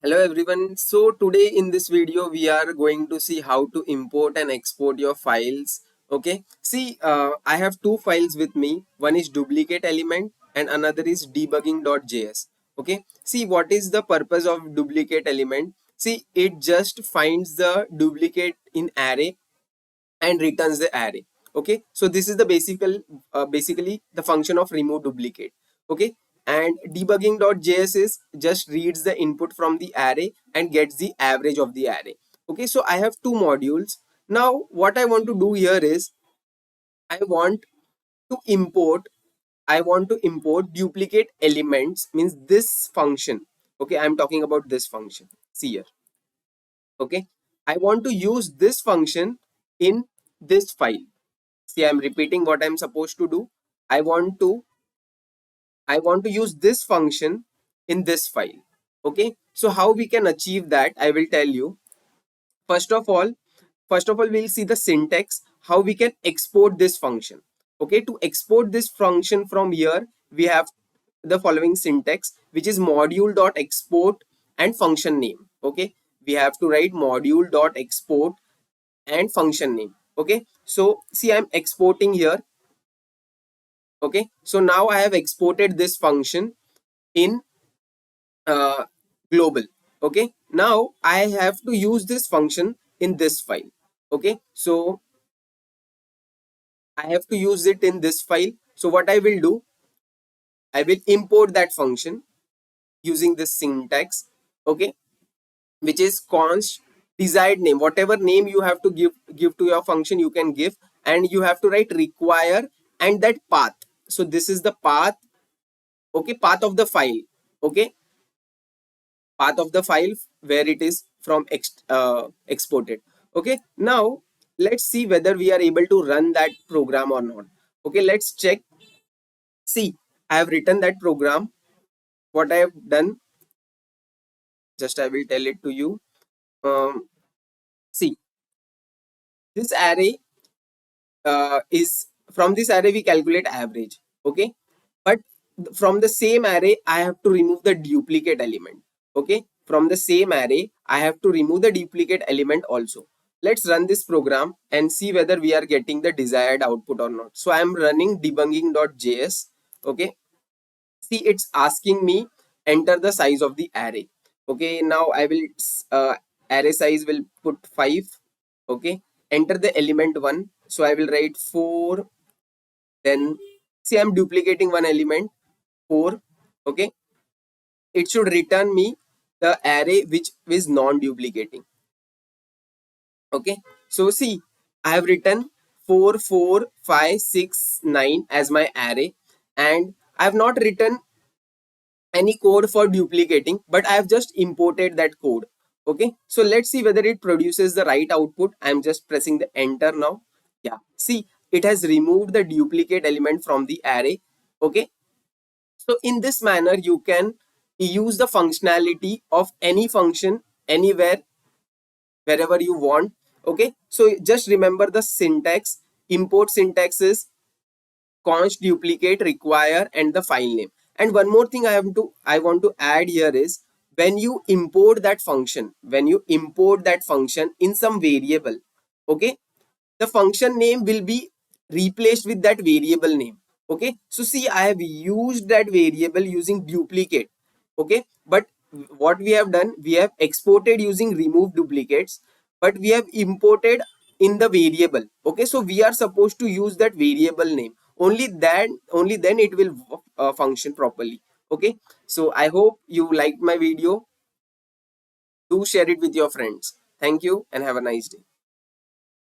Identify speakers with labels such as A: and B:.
A: Hello everyone. So today in this video we are going to see how to import and export your files. Okay. See, I have two files with me. One is duplicate element and another is debugging.js. Okay. See, what is the purpose of duplicate element? See, it just finds the duplicate in array and returns the array. Okay, so this is the basically the function of remove duplicate. Okay, and debugging.js is just reads the input from the array and gets the average of the array. Okay, so I have two modules. Now what I want to do here is i want to import I want to import duplicate elements, means this function. Okay, I'm talking about this function. See here. Okay, I want to use this function in this file. See, I'm repeating what I'm supposed to do. I want to I want to use this function in this file. Okay, so how we can achieve that, I will tell you. First of all, we'll see the syntax, how we can export this function. Okay, to export this function from here, we have the following syntax, which is module.export and function name. Okay, we have to write module.export and function name. Okay, so see, I'm exporting here. Okay, so now I have exported this function in uh, global. Okay, now I have to use this function in this file. Okay, so I have to use it in this file. So what I will do, I will import that function using this syntax. Okay, which is const desired name. Whatever name you have to give to your function, you can give, and you have to write require and that path. So this is the path. Okay, path of the file. Okay, path of the file where it is from exported. Okay, now let's see whether we are able to run that program or not. Okay, let's check. See, I have written that program. What I have done, just I will tell it to you. See, this array is from this array we calculate average. Okay, but from the same array I have to remove the duplicate element. Okay, from the same array I have to remove the duplicate element also. Let's run this program and see whether we are getting the desired output or not. So I am running debugging.js. Okay, see, it's asking me enter the size of the array. Okay, now I will uh, array size will put 5. Okay, enter the element 1, so I will write 4. Then see, I'm duplicating one element, 4. Okay, it should return me the array which is non-duplicating. Okay, so see, I have written 4, 4, 5, 6, 9 as my array, and I have not written any code for duplicating, but I have just imported that code. Okay, so let's see whether it produces the right output. I'm just pressing the enter now. Yeah, see, it has removed the duplicate element from the array. Okay, so in this manner you can use the functionality of any function anywhere, wherever you want. Okay, so just remember the syntax. Import syntax is const duplicate require and the file name. And one more thing I want to add here is, when you import that function, in some variable, okay, the function name will be replaced with that variable name. Okay, so see, I have used that variable using duplicate. Okay, but what we have done, we have exported using remove duplicates, but we have imported in the variable. Okay, so we are supposed to use that variable name, only then it will function properly. Okay, so I hope you liked my video. Do share it with your friends. Thank you and have a nice day.